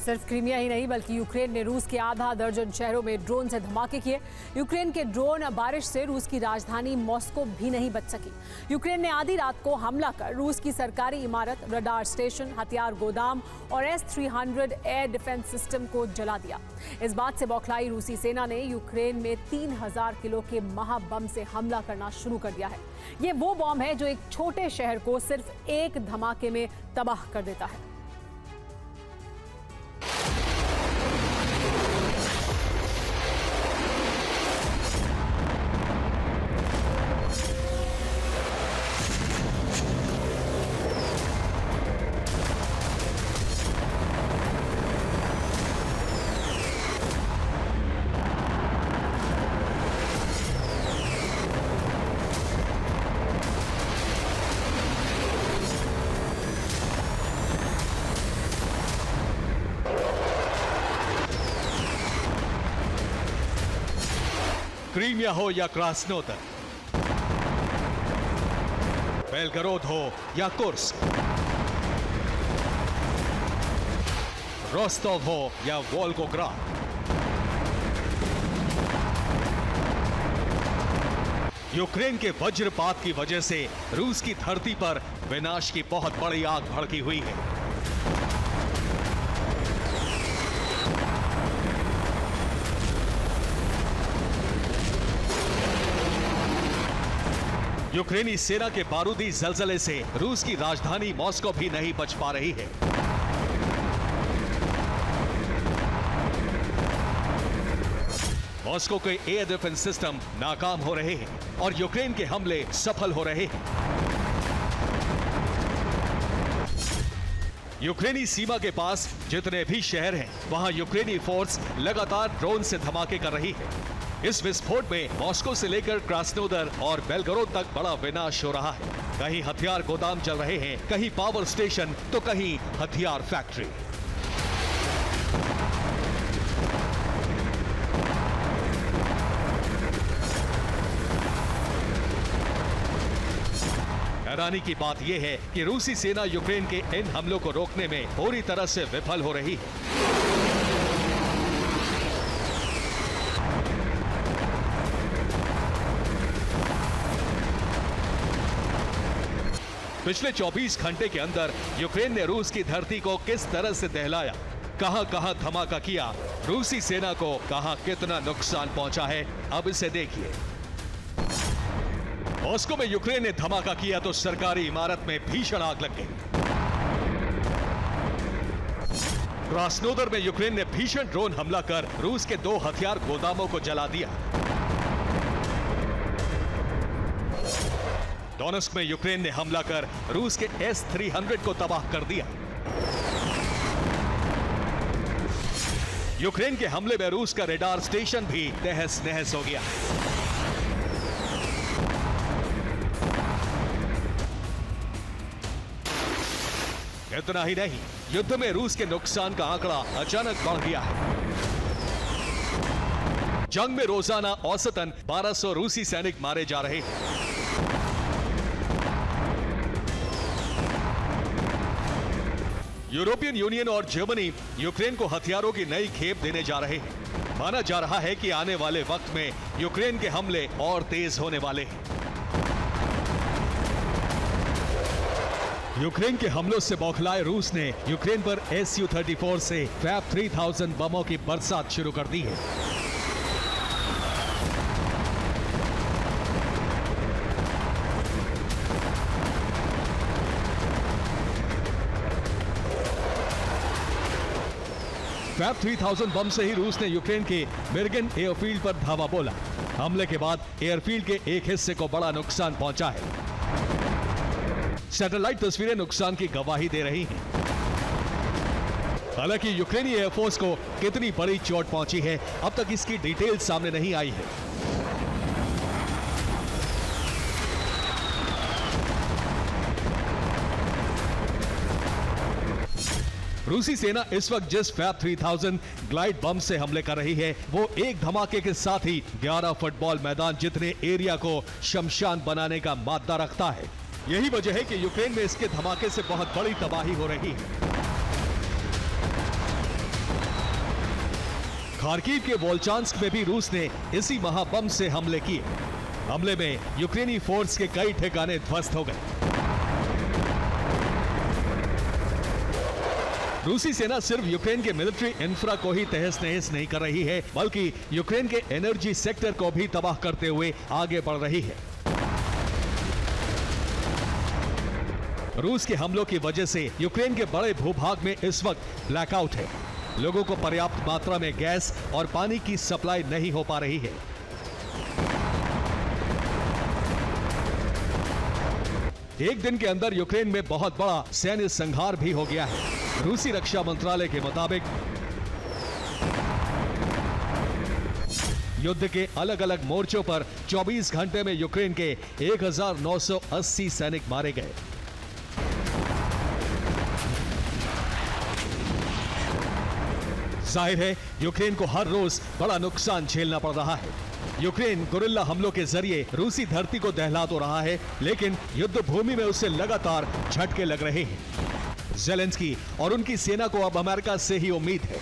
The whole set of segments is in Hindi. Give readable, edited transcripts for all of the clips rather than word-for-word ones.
सिर्फ क्रीमिया ही नहीं बल्कि यूक्रेन ने रूस के आधा दर्जन शहरों में ड्रोन से धमाके किए। यूक्रेन के ड्रोन बारिश से रूस की राजधानी मॉस्को भी नहीं बच सकी। यूक्रेन ने आधी रात को हमला कर रूस की सरकारी इमारत, रडार स्टेशन, हथियार गोदाम और S-300 एयर डिफेंस सिस्टम को जला दिया। इस बात से बौखलाई रूसी सेना ने यूक्रेन में 3000 किलो के महाबम से हमला करना शुरू कर दिया है। ये वो बम है जो एक छोटे शहर को सिर्फ एक धमाके में तबाह कर देता है। क्रीमिया हो या क्रास्नोदर, बेलगरोद हो या कुर्स्क, रोस्टोव हो या वोल्गोग्राद, यूक्रेन के वज्रपात की वजह से रूस की धरती पर विनाश की बहुत बड़ी आग भड़की हुई है। यूक्रेनी सेना के बारूदी जलजले से रूस की राजधानी मॉस्को भी नहीं बच पा रही है। मॉस्को के एयर डिफेंस सिस्टम नाकाम हो रहे हैं और यूक्रेन के हमले सफल हो रहे हैं। यूक्रेनी सीमा के पास जितने भी शहर हैं, वहां यूक्रेनी फोर्स लगातार ड्रोन से धमाके कर रही है। इस विस्फोट में मॉस्को से लेकर क्रास्नोदर और बेलगरोद तक बड़ा विनाश हो रहा है। कहीं हथियार गोदाम चल रहे हैं, कहीं पावर स्टेशन तो कहीं हथियार फैक्ट्री। हैरानी की बात यह है कि रूसी सेना यूक्रेन के इन हमलों को रोकने में पूरी तरह से विफल हो रही है। पिछले 24 घंटे के अंदर यूक्रेन ने रूस की धरती को किस तरह से दहलाया, कहां-कहां धमाका किया, रूसी सेना को कहां कितना नुकसान पहुंचा है, अब इसे देखिए। मॉस्को में यूक्रेन ने धमाका किया तो सरकारी इमारत में भीषण आग लग गई। क्रास्नोदर में यूक्रेन ने भीषण ड्रोन हमला कर रूस के 2 हथियार गोदामों को जला दिया। डोनेस्क में यूक्रेन ने हमला कर रूस के S-300 को तबाह कर दिया। यूक्रेन के हमले में रूस का रडार स्टेशन भी तहस नहस हो गया। इतना ही नहीं, युद्ध में रूस के नुकसान का आंकड़ा अचानक बढ़ गया है। जंग में रोजाना औसतन 1200 रूसी सैनिक मारे जा रहे हैं। यूरोपियन यूनियन और जर्मनी यूक्रेन को हथियारों की नई खेप देने जा रहे हैं। माना जा रहा है कि आने वाले वक्त में यूक्रेन के हमले और तेज होने वाले हैं। यूक्रेन के हमलों से बौखलाए रूस ने यूक्रेन पर Su-34 से फैब 3000 बमों की बरसात शुरू कर दी है। फैब 3000 बम से ही रूस ने यूक्रेन के मिर्गिन एयरफील्ड पर धावा बोला। हमले के बाद एयरफील्ड के एक हिस्से को बड़ा नुकसान पहुंचा है। सैटेलाइट तस्वीरें नुकसान की गवाही दे रही हैं। हालांकि यूक्रेनी एयरफोर्स को कितनी बड़ी चोट पहुंची है, अब तक इसकी डिटेल सामने नहीं आई है। रूसी सेना इस वक्त जिस फैब 3000 ग्लाइड बम से हमले कर रही है, वो एक धमाके के साथ ही 11 फुटबॉल मैदान जितने एरिया को शमशान बनाने का मादा रखता है। यही वजह है कि यूक्रेन में इसके धमाके से बहुत बड़ी तबाही हो रही है। खार्किव के वोल्चांस्क में भी रूस ने इसी महाबम से हमले किए। हमले में यूक्रेनी फोर्स के कई ठिकाने ध्वस्त हो गए। रूसी सेना सिर्फ यूक्रेन के मिलिट्री इंफ्रा को ही तहस नहस नहीं कर रही है, बल्कि यूक्रेन के एनर्जी सेक्टर को भी तबाह करते हुए आगे बढ़ रही है। रूस के हमलों की वजह से यूक्रेन के बड़े भूभाग में इस वक्त ब्लैकआउट है। लोगों को पर्याप्त मात्रा में गैस और पानी की सप्लाई नहीं हो पा रही है। एक दिन के अंदर यूक्रेन में बहुत बड़ा सैन्य संहार भी हो गया है। रूसी रक्षा मंत्रालय के मुताबिक युद्ध के अलग अलग मोर्चों पर 24 घंटे में यूक्रेन के 1980 सैनिक मारे गए। जाहिर है यूक्रेन को हर रोज बड़ा नुकसान झेलना पड़ रहा है। यूक्रेन गुरिल्ला हमलों के जरिए रूसी धरती को दहला तो रहा है, लेकिन युद्ध भूमि में उसे लगातार झटके लग रहे हैं। ज़ेलेंस्की और उनकी सेना को अब अमेरिका से ही उम्मीद है।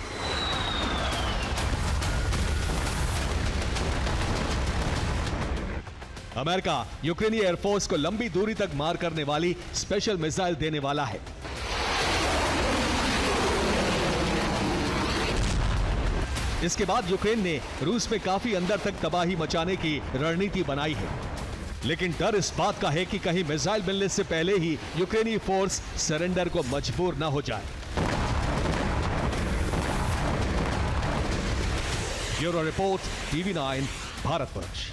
अमेरिका यूक्रेनी एयरफोर्स को लंबी दूरी तक मार करने वाली स्पेशल मिसाइल देने वाला है। इसके बाद यूक्रेन ने रूस में काफी अंदर तक तबाही मचाने की रणनीति बनाई है, लेकिन डर इस बात का है कि कहीं मिसाइल मिलने से पहले ही यूक्रेनी फोर्स सरेंडर को मजबूर न हो जाए। Bureau report, TV9 Bharatvarsh.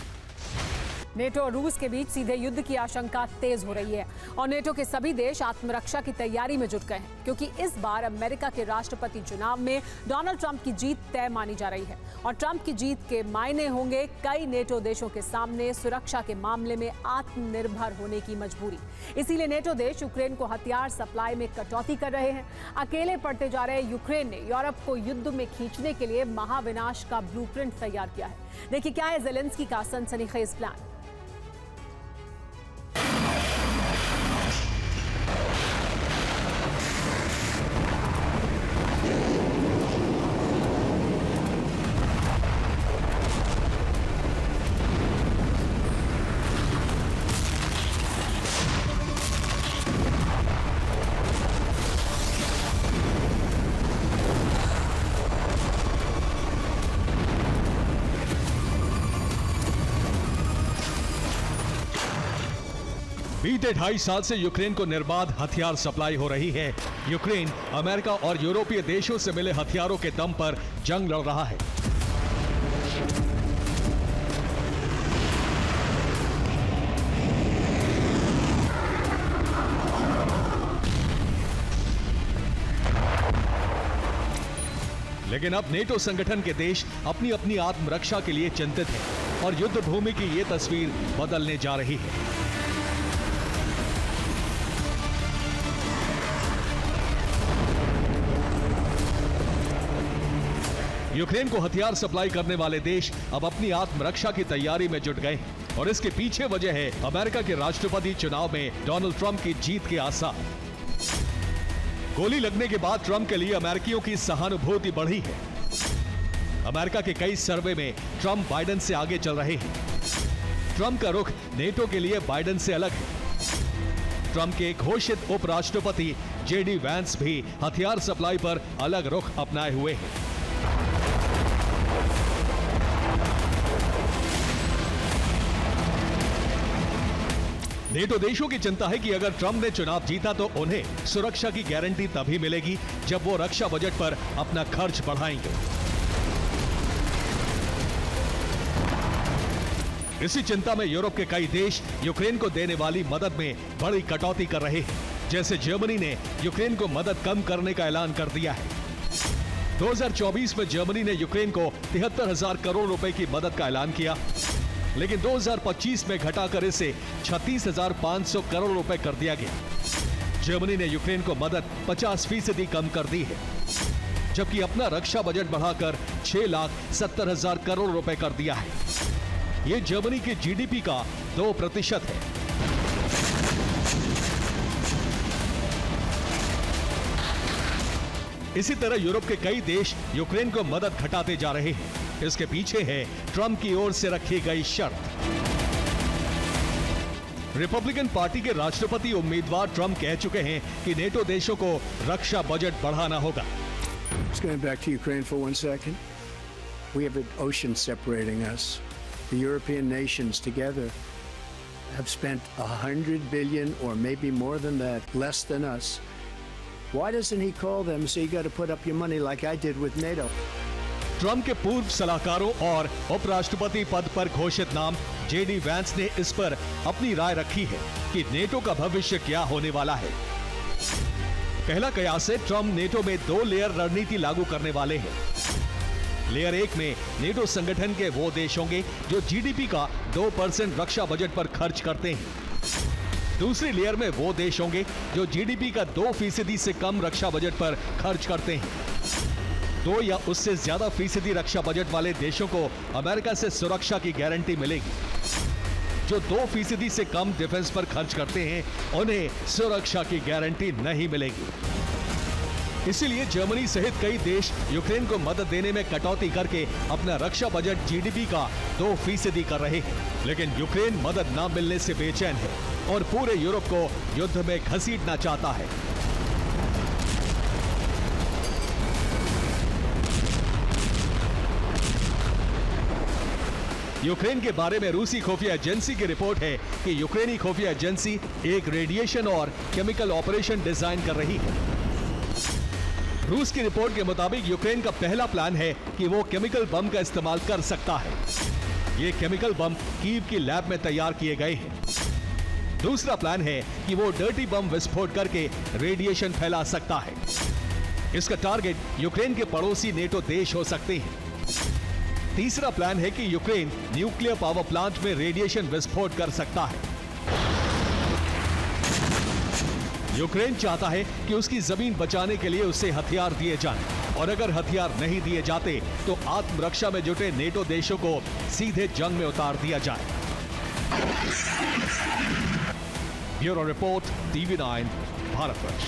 NATO और रूस के बीच सीधे युद्ध की आशंका तेज हो रही है और नेटो के सभी देश आत्मरक्षा की तैयारी में जुट गए हैं, क्योंकि इस बार अमेरिका के राष्ट्रपति चुनाव में डोनाल्ड ट्रंप की जीत तय मानी जा रही है और ट्रंप की जीत के मायने होंगे कई नेटो देशों के सामने सुरक्षा के मामले में आत्मनिर्भर होने की मजबूरी। इसीलिए नेटो देश यूक्रेन को हथियार सप्लाई में कटौती कर रहे हैं। अकेले पड़ते जा रहे यूक्रेन ने यूरोप को युद्ध में खींचने के लिए महाविनाश का ब्लूप्रिंट तैयार किया है। देखिए क्या है ज़ेलेंस्की का सनसनीखेज प्लान। बीते 2.5 साल से यूक्रेन को निर्बाध हथियार सप्लाई हो रही है। यूक्रेन अमेरिका और यूरोपीय देशों से मिले हथियारों के दम पर जंग लड़ रहा है। लेकिन अब नेटो संगठन के देश अपनी अपनी आत्मरक्षा के लिए चिंतित हैं और युद्ध भूमि की ये तस्वीर बदलने जा रही है। यूक्रेन को हथियार सप्लाई करने वाले देश अब अपनी आत्मरक्षा की तैयारी में जुट गए हैं और इसके पीछे वजह है अमेरिका के राष्ट्रपति चुनाव में डोनाल्ड ट्रंप की जीत के आसार। गोली लगने के बाद ट्रंप के लिए अमेरिकियों की सहानुभूति बढ़ी है। अमेरिका के कई सर्वे में ट्रंप बाइडेन से आगे चल रहे हैं। ट्रंप का रुख नेटो के लिए बाइडेन से अलग है। ट्रंप के घोषित उपराष्ट्रपति JD वैंस भी हथियार सप्लाई पर अलग रुख अपनाए हुए हैं। नेटो देशों की चिंता है कि अगर ट्रंप ने चुनाव जीता तो उन्हें सुरक्षा की गारंटी तभी मिलेगी जब वो रक्षा बजट पर अपना खर्च बढ़ाएंगे। इसी चिंता में यूरोप के कई देश यूक्रेन को देने वाली मदद में बड़ी कटौती कर रहे हैं। जैसे जर्मनी ने यूक्रेन को मदद कम करने का ऐलान कर दिया है। 2024 में जर्मनी ने यूक्रेन को 73,000 करोड़ रुपए की मदद का ऐलान किया, लेकिन 2025 में घटाकर इसे 36,500 करोड़ रुपए कर दिया गया। जर्मनी ने यूक्रेन को मदद 50% कम कर दी है, जबकि अपना रक्षा बजट बढ़ाकर 6,70,000 करोड़ रुपए कर दिया है। ये जर्मनी के GDP का 2% है। इसी तरह यूरोप के कई देश यूक्रेन को मदद घटाते जा रहे हैं। इसके पीछे है ट्रंप की ओर से रखी गई शर्त। रिपब्लिकन पार्टी के राष्ट्रपति उम्मीदवार ट्रंप कह चुके हैं कि नेटो देशों को रक्षा बजट बढ़ाना होगा। Just going back to Ukraine for 1 second. We have an ocean separating us. The European nations together have spent 100 billion or maybe more than that, less than us. Why doesn't he call them and say you got to put up your money like I did with NATO? Trump के पूर्व सलाहकारों और उपराष्ट्रपति पद पर घोषित नाम जेडी वैंस ने इस पर अपनी राय रखी है कि नेटो का भविष्य क्या होने वाला है। पहला कयास है ट्रंप नेटो में 2 लेयर रणनीति लागू करने वाले हैं। लेयर 1 में नेटो संगठन के वो देश होंगे जो जीडीपी का 2% रक्षा बजट पर खर्च करते हैं। दूसरी लेयर में वो देश होंगे जो जीडीपी का 2% से कम रक्षा बजट पर खर्च करते हैं। 2 या उससे ज्यादा फीसदी रक्षा बजट वाले देशों को अमेरिका से सुरक्षा की गारंटी मिलेगी। जो 2% से कम डिफेंस पर खर्च करते हैं उन्हें सुरक्षा की गारंटी नहीं मिलेगी। इसीलिए जर्मनी सहित कई देश यूक्रेन को मदद देने में कटौती करके अपना रक्षा बजट जीडीपी का 2% कर रहे हैं। लेकिन यूक्रेन मदद न मिलने से बेचैन है और पूरे यूरोप को युद्ध में घसीटना चाहता है। यूक्रेन के बारे में रूसी खुफिया एजेंसी की रिपोर्ट है कि यूक्रेनी खुफिया एजेंसी एक रेडिएशन और केमिकल ऑपरेशन डिजाइन कर रही है। रूस की रिपोर्ट के मुताबिक यूक्रेन का पहला प्लान है कि वो केमिकल बम का इस्तेमाल कर सकता है। ये केमिकल बम कीव की लैब में तैयार किए गए हैं। दूसरा प्लान है कि वो डर्टी बम विस्फोट करके रेडिएशन फैला सकता है। इसका टारगेट यूक्रेन के पड़ोसी नेटो देश हो सकते हैं। तीसरा प्लान है कि यूक्रेन न्यूक्लियर पावर प्लांट में रेडिएशन विस्फोट कर सकता है। यूक्रेन चाहता है कि उसकी जमीन बचाने के लिए उसे हथियार दिए जाएं और अगर हथियार नहीं दिए जाते तो आत्मरक्षा में जुटे नेटो देशों को सीधे जंग में उतार दिया जाए। Bureau report, TV9, Bharatvarsh.